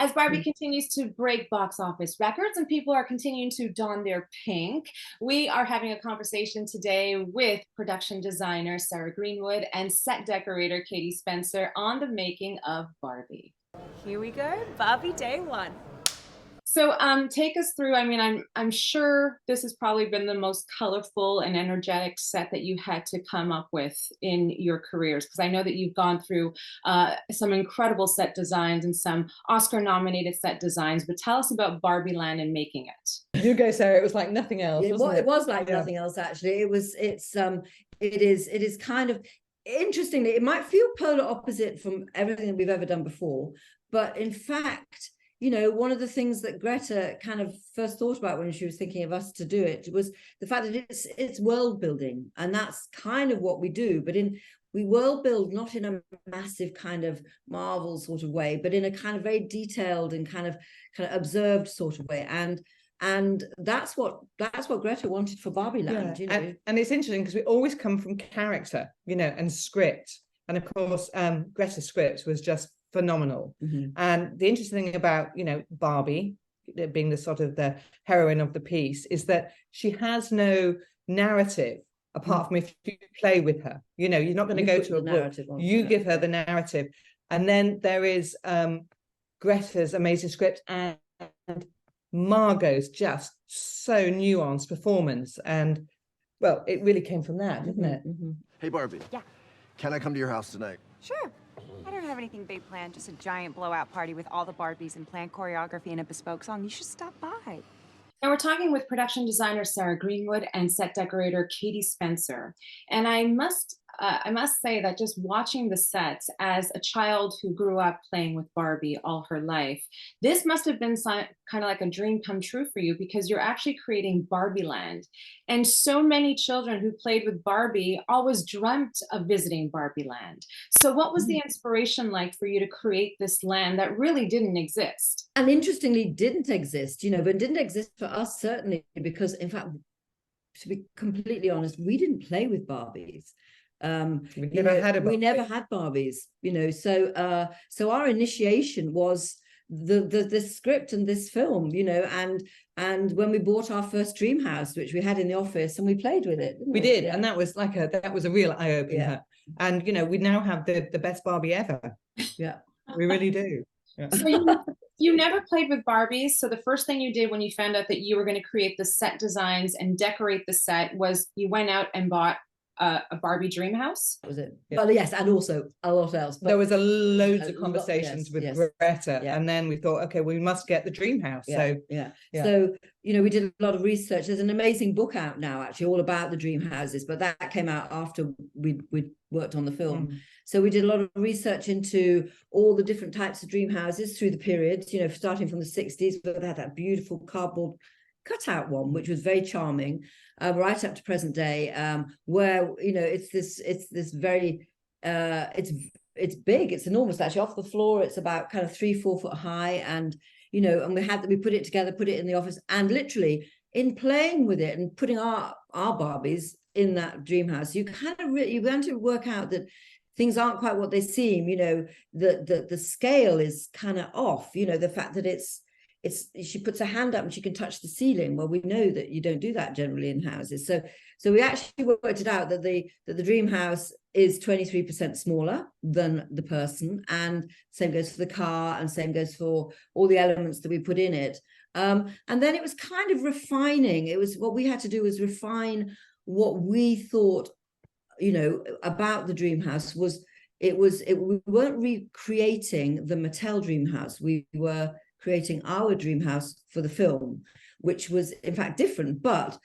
As Barbie continues to break box office records and people are continuing to don their pink, we are having a conversation today with production designer Sarah Greenwood and set decorator Katie Spencer on the making of Barbie. Here we go, Barbie day one. So take us through. I mean, I'm sure this has probably been the most colorful and energetic set that you had to come up with in your careers, because I know that you've gone through some incredible set designs and some Oscar-nominated set designs. But tell us about Barbie Land and making it. You go, Sarah. It was like nothing else. It was like nothing else, actually. It is kind of interestingly, it might feel polar opposite from everything that we've ever done before, but in fact, you know, one of the things that Greta kind of first thought about when she was thinking of us to do it was the fact that it's world building, and that's kind of what we do. But we world build not in a massive kind of Marvel sort of way, but in a kind of very detailed and kind of observed sort of way. And that's what Greta wanted for Barbie Land. You know? and it's interesting because we always come from character, you know, and script, and of course Greta's script was just phenomenal. And the interesting thing about, you know, Barbie being the sort of the heroine of the piece is that she has no narrative apart from if you play with her. You know, you're not going to go to a book, you give her the narrative. And then there is Greta's amazing script and Margot's just so nuanced performance, and well, it really came from that, didn't it? Hey Barbie. Yeah. Can I come to your house tonight? Sure. I don't have anything big planned, just a giant blowout party with all the Barbies and planned choreography and a bespoke song. You should stop by. And we're talking with production designer Sarah Greenwood and set decorator Katie Spencer. And I must say that just watching the sets as a child who grew up playing with Barbie all her life, this must have been kind of like a dream come true for you, because you're actually creating Barbie Land. And so many children who played with Barbie always dreamt of visiting Barbie Land. So what was the inspiration like for you to create this land that really didn't exist? And interestingly, didn't exist, you know, but didn't exist for us, certainly, because in fact, to be completely honest, we didn't play with Barbies. We never had Barbies, you know, so our initiation was the script and this film, you know, and when we bought our first dream house, which we had in the office, and we played with it, we did. And that was like that was a real eye-opener. And you know, we now have the best Barbie ever. We really do. So you never played with Barbies, so the first thing you did when you found out that you were going to create the set designs and decorate the set was you went out and bought a Barbie dream house? Was it? Well, yes, and also a lot else. There was loads of conversations with Greta, and then we thought, okay, we must get the dream house. So you know, we did a lot of research. There's an amazing book out now, actually, all about the dream houses, but that came out after we worked on the film. So we did a lot of research into all the different types of dream houses through the periods, you know, starting from the 60s, but they had that beautiful cardboard cutout one, which was very charming, right up to present day, where, you know, it's this very it's big, it's enormous, actually, off the floor. It's about kind of 3-4 foot high, and you know, and we put it together, put it in the office, and literally in playing with it and putting our Barbies in that dream house, you kind of you want to work out that things aren't quite what they seem. You know, the scale is kind of off. You know, the fact that it's she puts her hand up and she can touch the ceiling. Well, we know that you don't do that generally in houses. So we actually worked it out that the dream house is 23% smaller than the person, and same goes for the car, and same goes for all the elements that we put in it. And then it was kind of refining. It was what we had to do was refine what we thought, you know, about the dream house was. We weren't recreating the Mattel dream house. We were creating our dream house for the film, which was in fact different, but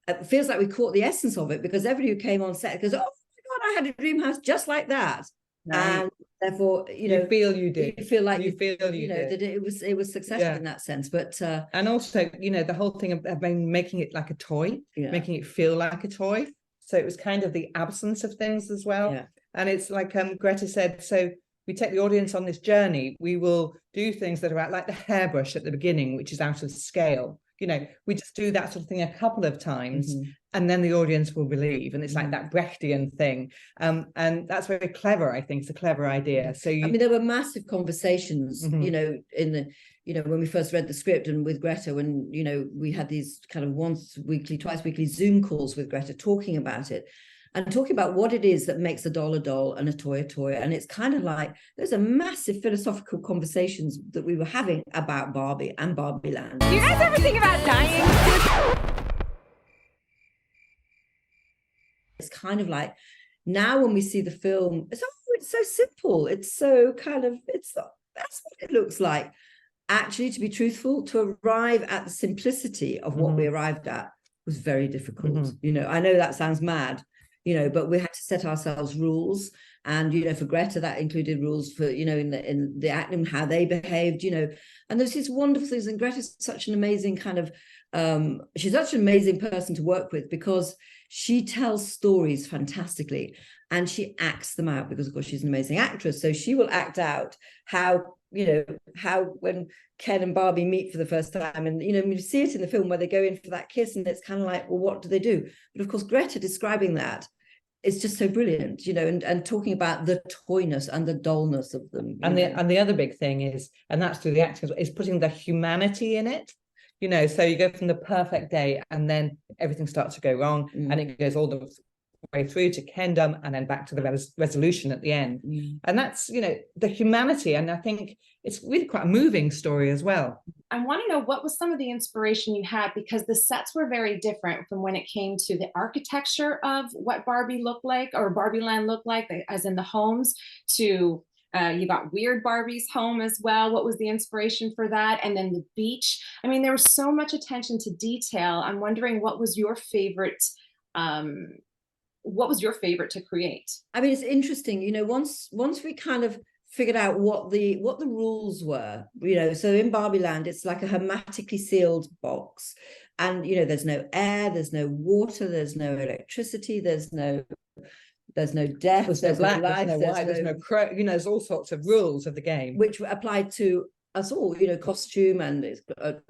it feels like we caught the essence of it, because everybody who came on set goes, oh my God, I had a dream house just like that. Right. And therefore, you know, you feel like you did. That it was successful in that sense. But and also, you know, the whole thing of making it like a toy, making it feel like a toy. So it was kind of the absence of things as well. And it's like Greta said, so we take the audience on this journey. We will do things that are out, like the hairbrush at the beginning, which is out of scale. You know, we just do that sort of thing a couple of times, and then the audience will believe, and it's like that Brechtian thing, and that's very clever. I think it's a clever idea. So I mean, there were massive conversations, you know, in the, you know, when we first read the script and with Greta, when, you know, we had these kind of once weekly, twice weekly Zoom calls with Greta talking about it and talking about what it is that makes a doll and a toy a toy. And it's kind of like there's a massive philosophical conversations that we were having about Barbie and Barbie Land. Do you guys ever think about dying? It's kind of like now when we see the film, it's so simple. It's so kind of, that's what it looks like. Actually, to be truthful, to arrive at the simplicity of what we arrived at was very difficult. You know, I know that sounds mad, you know, but we had to set ourselves rules. And, you know, for Greta, that included rules for, you know, in the acting, how they behaved, you know, and there's these wonderful things. And Greta's such an amazing kind of, she's such an amazing person to work with because she tells stories fantastically and she acts them out because, of course, she's an amazing actress. So she will act out how, you know, how when Ken and Barbie meet for the first time, and, you know, you see it in the film where they go in for that kiss and it's kind of like, well, what do they do? But of course, Greta describing that is just so brilliant, you know, and talking about the toyness and the dullness of them. And the other big thing is, and that's through the acting, is putting the humanity in it. You know, so you go from the perfect day and then everything starts to go wrong and it goes all the way through to Kendom and then back to the resolution at the end. And that's, you know, the humanity. And I think it's really quite a moving story as well. I want to know what was some of the inspiration you had, because the sets were very different from when it came to the architecture of what Barbie looked like, or Barbie Land looked like, as in the homes, to you got Weird Barbie's home as well. What was the inspiration for that? And then the beach. I mean, there was so much attention to detail. I'm wondering, what was your favorite? What was your favorite to create? I mean, it's interesting, you know, once we kind of figured out what the rules were, you know, so in Barbie Land, it's like a hermetically sealed box. And, you know, there's no air, there's no water, there's no electricity, there's no death, there's no black, there's no white, there's no crow, you know, there's all sorts of rules of the game. Which applied to us all, you know, costume and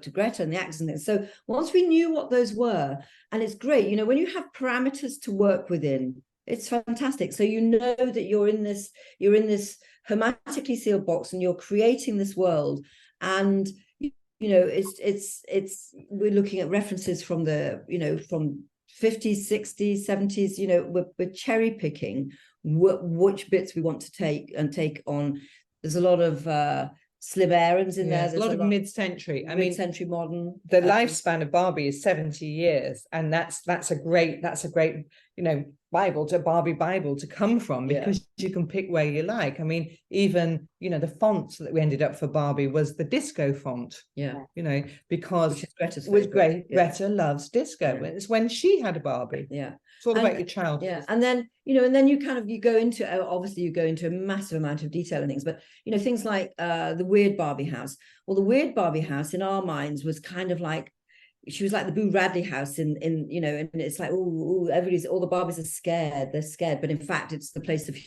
to Greta and the actors and things. So once we knew what those were, and it's great, you know, when you have parameters to work within, it's fantastic. So you know that you're in this hermetically sealed box and you're creating this world. And, you know, it's we're looking at references from the, you know, from 50s, 60s, 70s, you know, we're cherry picking which bits we want to take on. There's a lot of Slim Aarons in there. There's a lot of mid-century. I mean, mid-century modern. The lifespan of Barbie is 70 years, and that's a great, you know, Barbie Bible to come from, because you can pick where you like. I mean, even, you know, the font that we ended up for Barbie was the disco font. Yeah. You know, because which is Greta's favorite. Greta loves disco. Yeah. It's when she had a Barbie. Yeah. It's all about your child. Yeah. And then, you know, you go into a massive amount of detail and things, but, you know, things like the Weird Barbie house. Well, the Weird Barbie house in our minds was kind of like, she was like the Boo Radley house in you know, and it's like, all the Barbies are scared, they're scared, but in fact it's the place of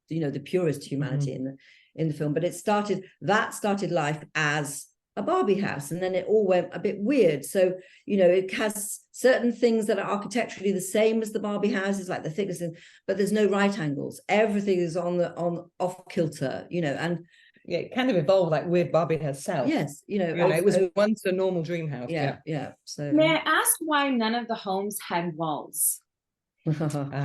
you know, the purest humanity in the film. But that started life as a Barbie house, and then it all went a bit weird. So, you know, it has certain things that are architecturally the same as the Barbie houses, like the thickness, but there's no right angles. Everything is on off kilter, you know, and yeah, it kind of evolved like Weird Barbie herself. Yes, you know, it was once a normal dream house. Yeah. So may I ask why none of the homes had walls? Well,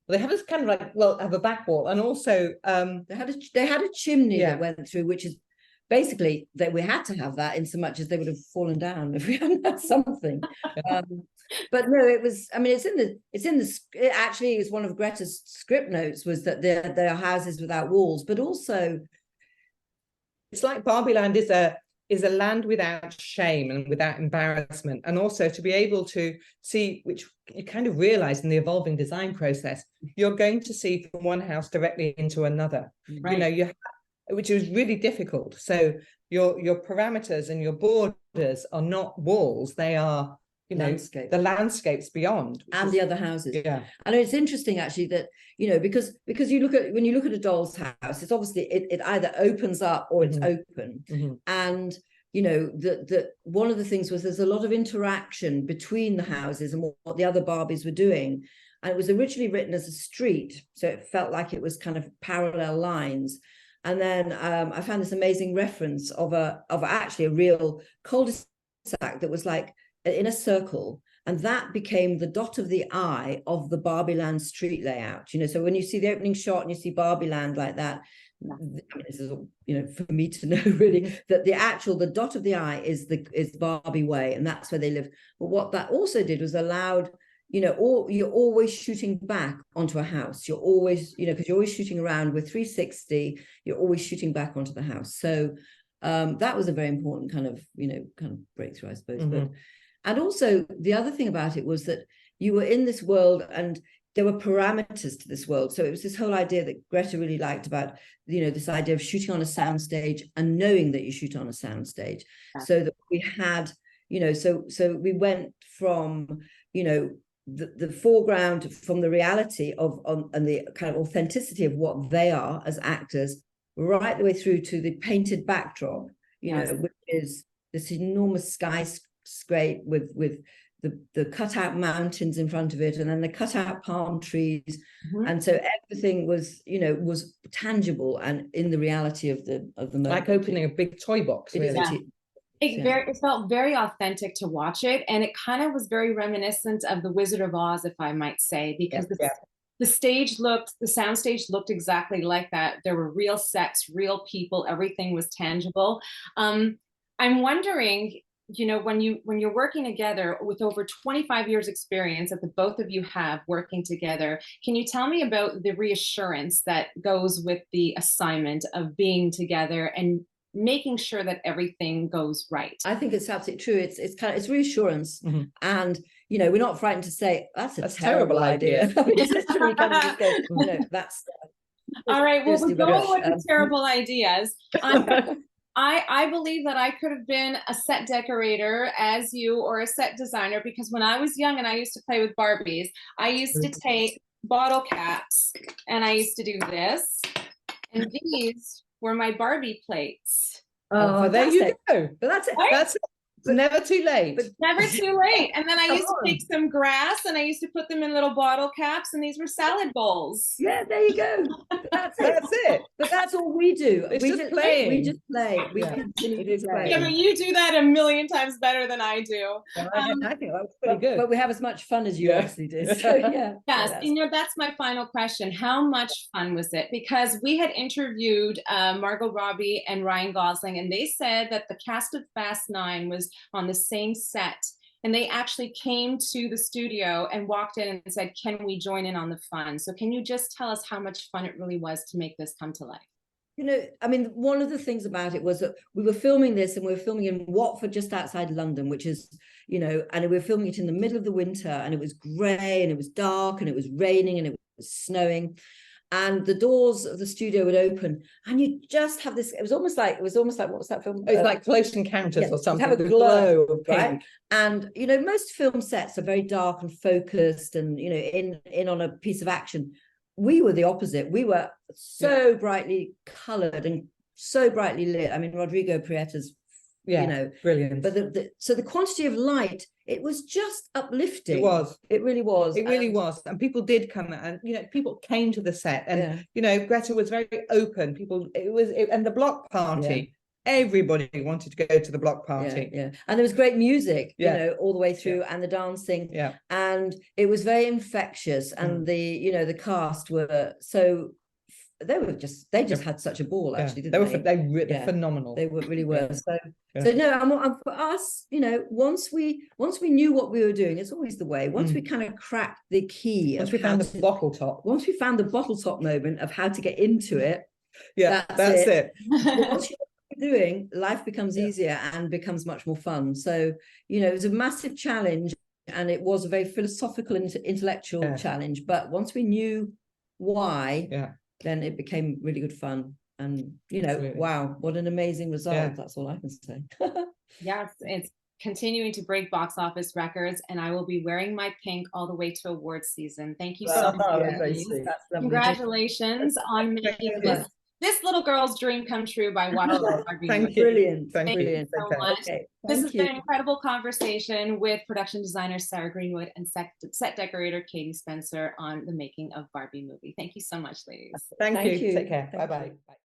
they have this kind of like, have a back wall, and also they had a chimney that went through, which is basically that we had to have that in so much as they would have fallen down if we hadn't had something. But no, it was, I mean, it actually is one of Greta's script notes, was that there are houses without walls, but also it's like Barbie Land is a land without shame and without embarrassment, and also to be able to see, which you kind of realize in the evolving design process, you're going to see from one house directly into another. Right. You know, which is really difficult. So your parameters and your borders are not walls; they are, you know, the landscapes beyond, and the other houses. Yeah, I know it's interesting actually that, you know, because when you look at a doll's house, it's obviously it either opens up or it's open, and that one of the things was there's a lot of interaction between the houses and what the other Barbies were doing. And it was originally written as a street, so it felt like it was kind of parallel lines. And then I found this amazing reference of actually a real cul-de-sac that was like in a circle, and that became the dot of the eye of the Barbie Land street layout. So when you see the opening shot and you see Barbie Land like that, I mean, this is for me to know really that the dot of the eye is Barbie Way, and that's where they live. But what that also did was allowed, you're always shooting back onto a house. You're always, because you're always shooting around with 360, you're always shooting back onto the house. So that was a very important kind of breakthrough, I suppose. And also the other thing about it was that you were in this world and there were parameters to this world. So it was this whole idea that Greta really liked about, this idea of shooting on a soundstage and knowing that you shoot on a soundstage. Yeah. So that we had, so we went from, the foreground, from the reality and the kind of authenticity of what they are as actors, right the way through to the painted backdrop, which is this enormous skyscraper with the cutout mountains in front of it, and then the cutout palm trees. And so everything was tangible and in the reality of the moment. Like opening a big toy box, really. It felt very authentic to watch it, and it kind of was very reminiscent of the Wizard of Oz, if I might say, because the soundstage looked exactly like that. There were real sets, real people, everything was tangible. I'm wondering, when you're working together with over 25 years experience that the both of you have working together, can you tell me about the reassurance that goes with the assignment of being together and making sure that everything goes right? I think it's absolutely true. It's reassurance. And we're not frightened to say that's a terrible idea. It's literally kind of just go, that's all right, well, we're going with the terrible ideas. I believe that I could have been a set decorator as you, or a set designer, because when I was young and I used to play with Barbies, I used to take bottle caps and I used to do this, and these were my Barbie plates. Oh, there you go. But that's it. Right? That's it. It's never too late. But never too late. And then I used to take some grass and I used to put them in little bottle caps, and these were salad bowls. Yeah, there you go. That's it. But that's all we do. We just play. We just play. We continue to play. Yeah, but you do that a million times better than I do. I think that was pretty good. But we have as much fun as you actually do. So yeah. Yes, that's my final question. How much fun was it? Because we had interviewed Margot Robbie and Ryan Gosling, and they said that the cast of Fast 9 was on the same set, and they actually came to the studio and walked in and said, can we join in on the fun? So can you just tell us how much fun it really was to make this come to life? I mean, one of the things about it was that we were filming this, and we were filming in Watford, just outside London, which is, and we were filming it in the middle of the winter, and it was grey and it was dark and it was raining and it was snowing. And the doors of the studio would open, and you just have this. It was almost like what was that film? It's like Close Encounters or something. Have a glow of pink. Right? And most film sets are very dark and focused, and in on a piece of action. We were the opposite. We were so brightly coloured and so brightly lit. I mean, Rodrigo Prieta's, brilliant. But so the quantity of light, it was just uplifting. It was. It really was. It really was. And people did come, and people came to the set, and Greta was very open. And the block party. Everybody wanted to go to the block party. And there was great music, all the way through, and the dancing. And it was very infectious. And the cast were so. They just had such a ball, actually, didn't they? They were phenomenal. They really were. So no, for us, once we knew what we were doing, it's always the way. Once we kind of cracked the key, once we found the bottle top moment of how to get into it, that's it. Once you know what you're doing, life becomes easier and becomes much more fun. So it was a massive challenge, and it was a very philosophical and intellectual challenge. But once we knew why, then it became really good fun. And wow, what an amazing result. That's all I can say. Yes, it's continuing to break box office records, and I will be wearing my pink all the way to awards season. Thank you so much. That's Congratulations on making this little girl's dream come true by watching the Barbie Thank movie. you. Brilliant. Thank you so much. Okay. This has Thank been you. an incredible conversation with production designer Sarah Greenwood and set decorator Katie Spencer on the making of Barbie movie. Thank you so much, ladies. Thank Thank you. you. Take care. Thank Bye-bye. you. Bye.